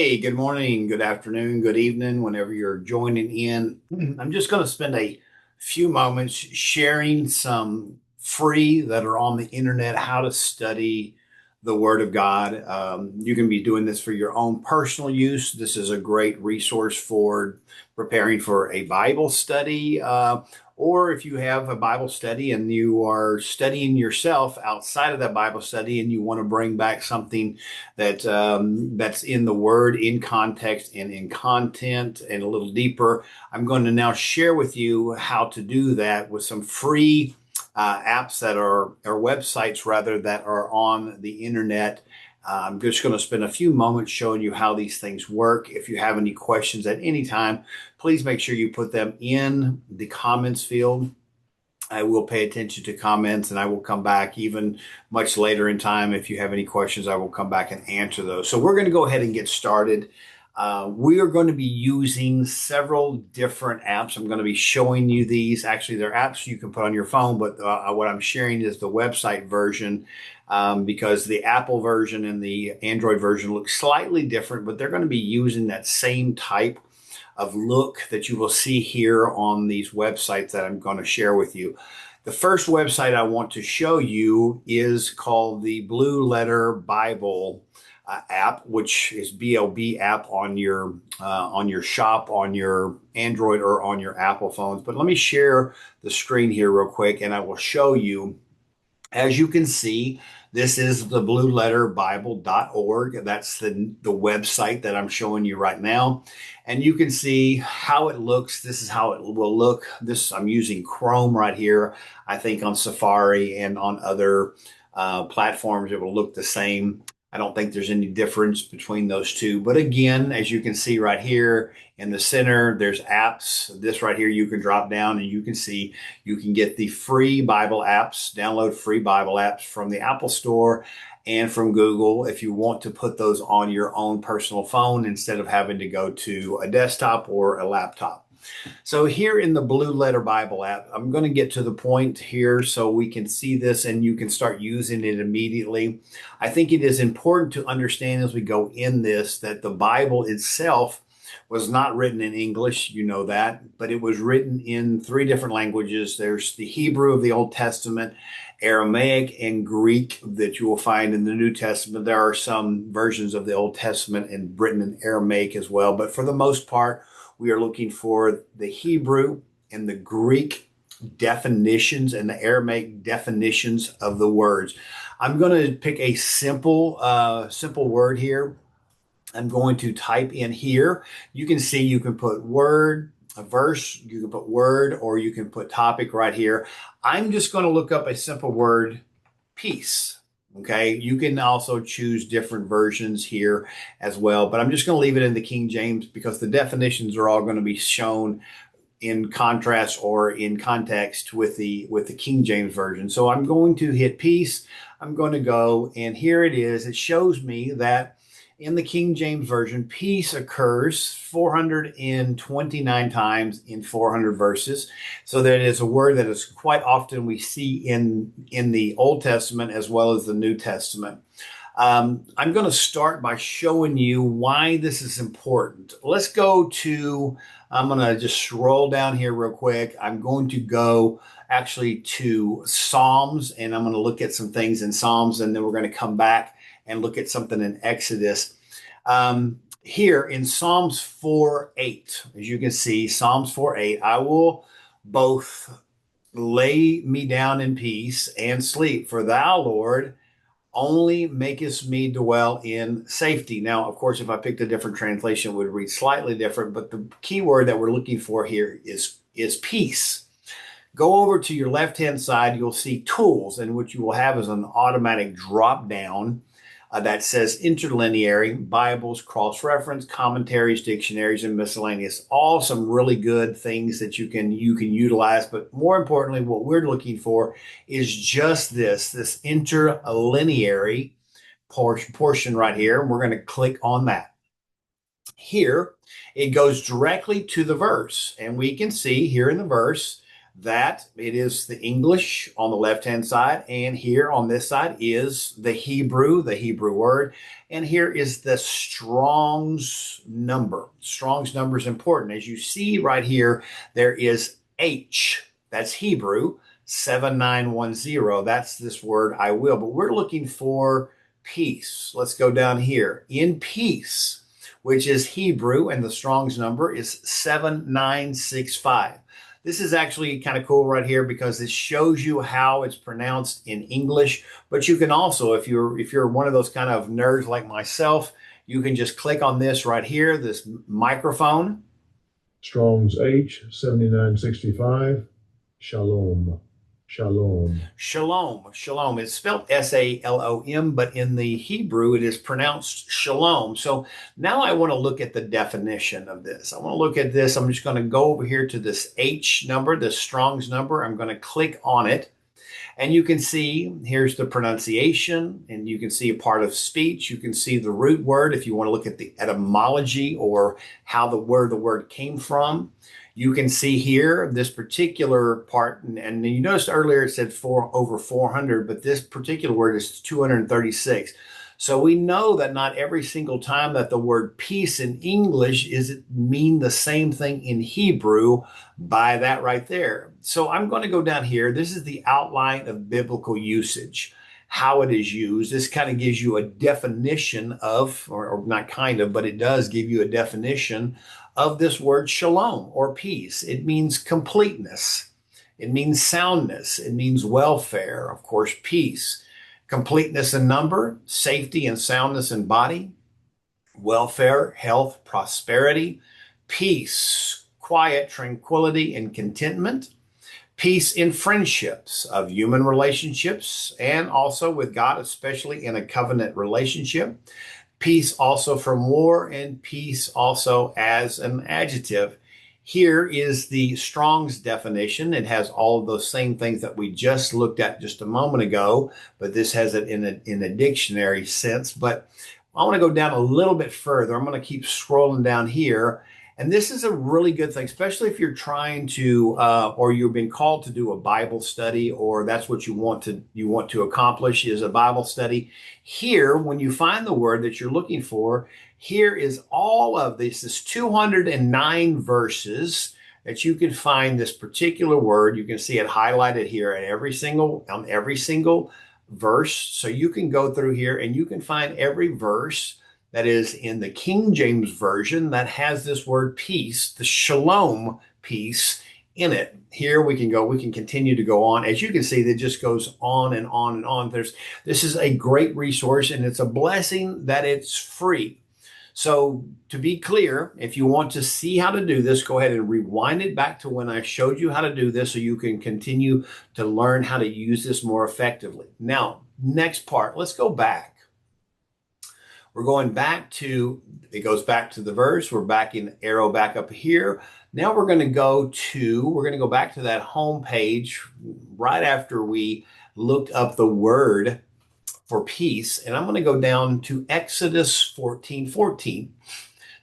Hey, good morning, good afternoon, good evening, whenever you're joining in. I'm just going to spend a few moments sharing some free that are on the internet, how to study the Word of God. You can be doing this for your own personal use. This is a great resource for preparing for a Bible study, or if you have a Bible study and you are studying yourself outside of that Bible study and you want to bring back something that's in the Word, in context and in content and a little deeper. I'm going to now share with you how to do that with some free apps that are, or websites rather, that are on the internet. I'm just going to spend a few moments showing you how these things work. If you have any questions at any time, please make sure you put them in the comments field. I will pay attention to comments and I will come back even much later in time. If you have any questions, I will come back and answer those. So we're going to go ahead and get started. We are going to be using several different apps. I'm going to be showing you these. Actually, they're apps you can put on your phone, but what I'm sharing is the website version, because the Apple version and the Android version look slightly different, but they're going to be using that same type of look that you will see here on these websites that I'm going to share with you. The first website I want to show you is called the Blue Letter Bible app, which is BLB app on your shop, on your Android or on your Apple phones. But let me share the screen here real quick, and I will show you. As you can see, this is the blueletterbible.org. That's the website that I'm showing you right now. And you can see how it looks. This is how it will look. I'm using Chrome right here. I think on Safari and on other platforms, it will look the same. I don't think there's any difference between those two. But again, as you can see right here in the center, there's apps. This right here, you can drop down and you can see you can get the free Bible apps, download free Bible apps from the Apple Store and from Google if you want to put those on your own personal phone instead of having to go to a desktop or a laptop. So here in the Blue Letter Bible app, I'm going to get to the point here so we can see this and you can start using it immediately. I think it is important to understand as we go in this that the Bible itself was not written in English, you know that, but it was written in three different languages. There's the Hebrew of the Old Testament, Aramaic, and Greek that you will find in the New Testament. There are some versions of the Old Testament and written in Aramaic as well, but for the most part, we are looking for the Hebrew and the Greek definitions and the Aramaic definitions of the words. I'm going to pick a simple word here. I'm going to type in here. You can see you can put word, a verse, you can put word, or you can put topic right here. I'm just going to look up a simple word, peace. Okay, you can also choose different versions here as well, but I'm just going to leave it in the King James because the definitions are all going to be shown in contrast or in context with the King James version. So I'm going to hit peace. I'm going to go, and here it is. It shows me that in the King James version, peace occurs 429 times in 400 verses. So that is a word that is quite often we see in the Old Testament as well as the New Testament. I'm going to start by showing you why this is important. Let's go to, I'm going to just scroll down here real quick. I'm going to go actually to Psalms, and I'm going to look at some things in Psalms, and then we're going to come back and look at something in Exodus. Here in Psalms 4:8, as you can see, Psalms 4:8, I will both lay me down in peace and sleep, for thou, Lord, only makest me dwell in safety. Now, of course, if I picked a different translation, it would read slightly different, but the key word that we're looking for here is peace. Go over to your left-hand side, you'll see tools, and what you will have is an automatic drop down that says interlineary, Bibles, cross-reference, commentaries, dictionaries, and miscellaneous. All some really good things that you can utilize. But more importantly, what we're looking for is just this interlineary portion right here. And we're going to click on that. Here, it goes directly to the verse. And we can see here in the verse, That it is the English on the left-hand side, and here on this side is the Hebrew word, and here is the Strong's number. Strong's number is important. As you see right here, there is H, that's Hebrew, 7910. That's this word, I will, but we're looking for peace. Let's go down here. In peace, which is Hebrew, and the Strong's number is 7965. This is actually kind of cool right here because it shows you how it's pronounced in English. But you can also, if you're one of those kind of nerds like myself, you can just click on this right here, this microphone. Strong's H, 7965. Shalom. Shalom. Shalom. Shalom. It's spelled S-A-L-O-M, but in the Hebrew, it is pronounced shalom. So now I want to look at the definition of this. I want to look at this. I'm just going to go over here to this H number, this Strong's number. I'm going to click on it. And you can see here's the pronunciation, and you can see a part of speech. You can see the root word if you want to look at the etymology or how the word came from. You can see here this particular part, and you noticed earlier it said over 400, but this particular word is 236. So we know that not every single time that the word peace in English is it mean the same thing in Hebrew by that right there. So I'm going to go down here. This is the outline of biblical usage, how it is used. This kind of gives you a definition of, or not kind of, but it does give you a definition of this word shalom or peace. It means completeness. It means soundness. It means welfare, of course, peace. Completeness in number, safety and soundness in body, welfare, health, prosperity, peace, quiet, tranquility, and contentment, peace in friendships of human relationships and also with God, especially in a covenant relationship, peace also from war, and peace also as an adjective. Here is the Strong's definition. It has all of those same things that we just looked at just a moment ago, but this has it in a dictionary sense. But I want to go down a little bit further. I'm going to keep scrolling down here. And this is a really good thing, especially if you're trying to, or you've been called to do a Bible study, or that's what you want to accomplish is a Bible study. Here, when you find the word that you're looking for, here is all of this is 209 verses that you can find this particular word. You can see it highlighted here on every single verse. So you can go through here and you can find every verse that is in the King James Version that has this word peace, the shalom peace in it. Here we can continue to go on. As you can see, that just goes on and on and on. This is a great resource, and it's a blessing that it's free. So to be clear, if you want to see how to do this, go ahead and rewind it back to when I showed you how to do this so you can continue to learn how to use this more effectively. Now, next part, let's go back. We're going back to, it goes back to the verse. We're back in arrow back up here. Now we're going to go back to that home page right after we looked up the word for peace. And I'm going to go down to Exodus 14:14.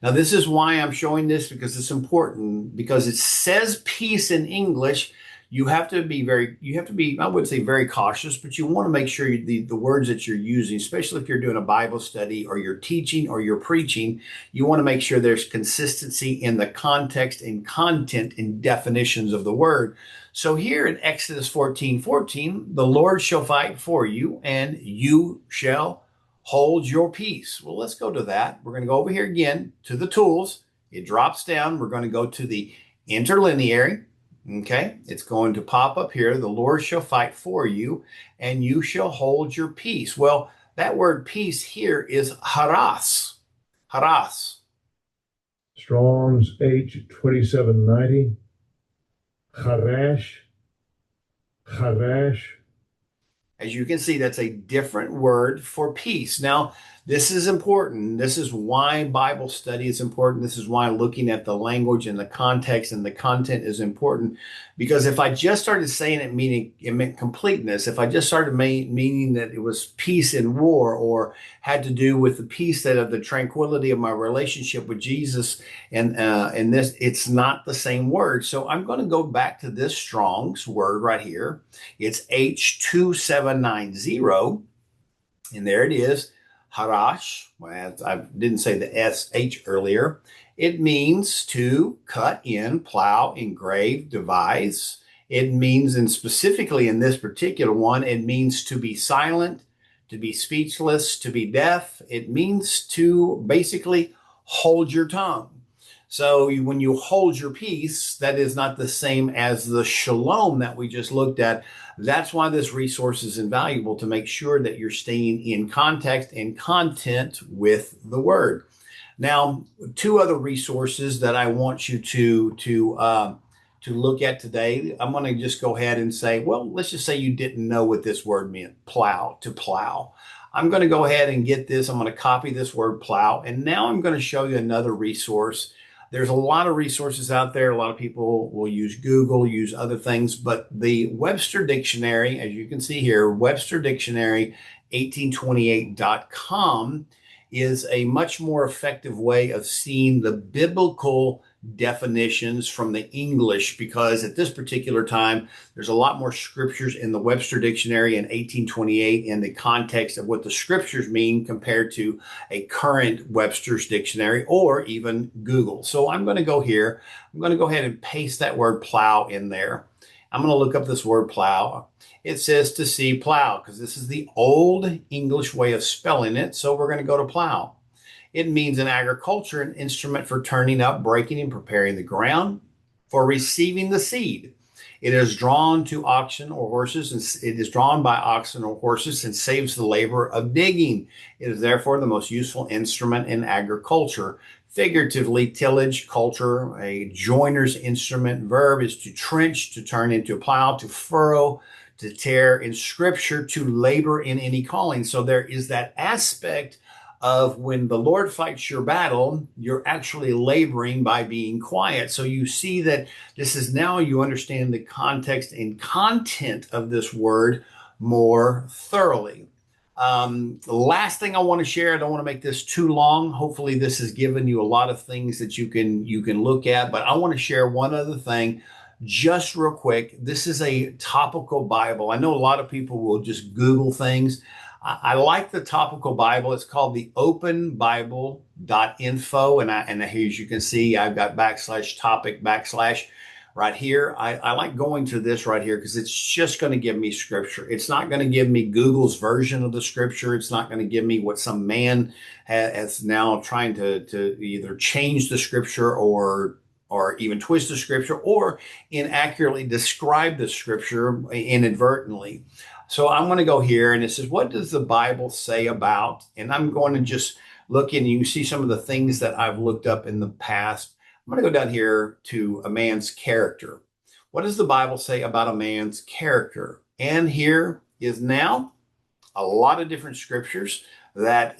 Now, this is why I'm showing this, because it's important, because it says peace in English. You have to be, I would say very cautious, but you want to make sure the words that you're using, especially if you're doing a Bible study or you're teaching or you're preaching, you want to make sure there's consistency in the context and content and definitions of the word. So here in Exodus 14:14, the Lord shall fight for you and you shall hold your peace. Well, let's go to that. We're going to go over here again to the tools. It drops down. We're going to go to the interlineary. Okay, it's going to pop up here. The Lord shall fight for you and you shall hold your peace. Well, that word peace here is haras. Haras. Strong's H, 2790. Harash. Harash. As you can see, that's a different word for peace. Now, This is important. This is why Bible study is important. This is why looking at the language and the context and the content is important. Because if I just started saying it, meaning it meant completeness, if I just started meaning that it was peace in war or had to do with the peace that of the tranquility of my relationship with Jesus and this, it's not the same word. So I'm going to go back to this Strong's word right here. It's H2790. And there it is, harash. Well, I didn't say the SH earlier. It means to cut in, plow, engrave, devise. It means, and specifically in this particular one, it means to be silent, to be speechless, to be deaf. It means to basically hold your tongue. So when you hold your peace, that is not the same as the shalom that we just looked at. That's why this resource is invaluable, to make sure that you're staying in context and content with the word. Now, two other resources that I want you to look at today. I'm going to just go ahead and say, well, let's just say you didn't know what this word meant, plow, to plow. I'm going to go ahead and get this. I'm going to copy this word plow. And now I'm going to show you another resource. There's a lot of resources out there. A lot of people will use Google, use other things, but the Webster Dictionary, as you can see here, Webster Dictionary 1828.com is a much more effective way of seeing the biblical definitions from the English, because at this particular time, there's a lot more scriptures in the Webster Dictionary in 1828 in the context of what the scriptures mean compared to a current Webster's Dictionary or even Google. So I'm going to go here. I'm going to go ahead and paste that word plow in there. I'm going to look up this word plow. It says to see plow, because this is the old English way of spelling it. So we're going to go to plow. It means in agriculture, an instrument for turning up, breaking, and preparing the ground for receiving the seed. It is drawn to oxen or horses, and it is drawn by oxen or horses and saves the labor of digging. It is therefore the most useful instrument in agriculture. Figuratively, tillage, culture, a joiner's instrument. Verb is to trench, to turn into a plow, to furrow, to tear. In scripture, to labor in any calling. So there is that aspect of when the Lord fights your battle, you're actually laboring by being quiet. So you see that this is now you understand the context and content of this word more thoroughly. The last thing I want to share, I don't want to make this too long. Hopefully this has given you a lot of things that you can look at, but I want to share one other thing just real quick. This is a topical Bible. I know a lot of people will just Google things. I like the topical Bible. It's called the openbible.info. And here, as you can see, I've got /topic/ right here. I like going to this right here because it's just going to give me scripture. It's not going to give me Google's version of the scripture. It's not going to give me what some man has now trying to either change the scripture or even twist the scripture or inaccurately describe the scripture inadvertently. So I'm going to go here and it says, what does the Bible say about? And I'm going to just look in. You see some of the things that I've looked up in the past. I'm going to go down here to a man's character. What does the Bible say about a man's character? And here is now a lot of different scriptures that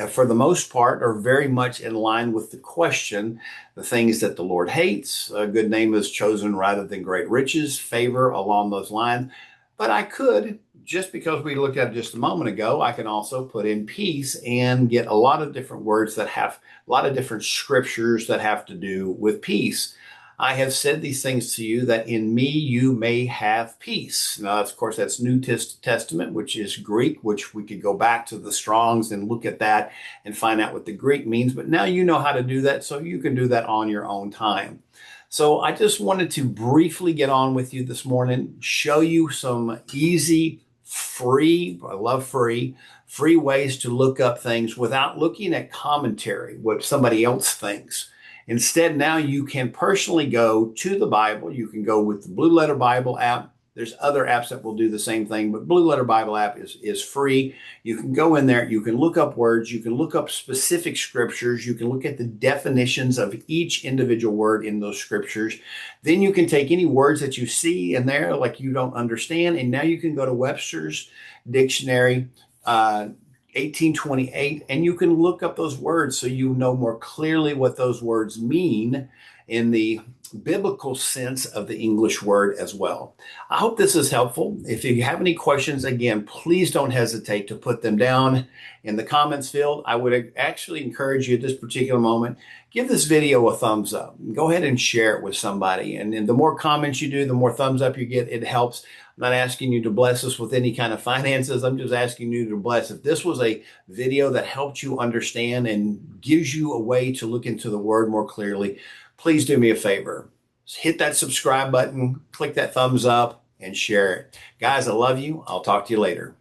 for the most part are very much in line with the question, the things that the Lord hates. A good name is chosen rather than great riches, favor along those lines. But I could, just because we looked at it just a moment ago, I can also put in peace and get a lot of different words that have a lot of different scriptures that have to do with peace. I have said these things to you that in me you may have peace. Now, of course, that's New Testament, which is Greek, which we could go back to the Strongs and look at that and find out what the Greek means. But now you know how to do that, so you can do that on your own time. So I just wanted to briefly get on with you this morning, show you some easy, free, I love free ways to look up things without looking at commentary, what somebody else thinks. Instead, now you can personally go to the Bible. You can go with the Blue Letter Bible app. There's other apps that will do the same thing, but Blue Letter Bible app is free. You can go in there. You can look up words. You can look up specific scriptures. You can look at the definitions of each individual word in those scriptures. Then you can take any words that you see in there like you don't understand, and now you can go to Webster's Dictionary, 1828, and you can look up those words so you know more clearly what those words mean in the biblical sense of the English word as well. I hope this is helpful. If you have any questions, again, please don't hesitate to put them down in the comments field. I would actually encourage you at this particular moment, give this video a thumbs up. Go ahead and share it with somebody. And the more comments you do, the more thumbs up you get. It helps. I'm not asking you to bless us with any kind of finances. I'm just asking you to bless. If this was a video that helped you understand and gives you a way to look into the word more clearly, please do me a favor. Hit that subscribe button, click that thumbs up, and share it. Guys, I love you. I'll talk to you later.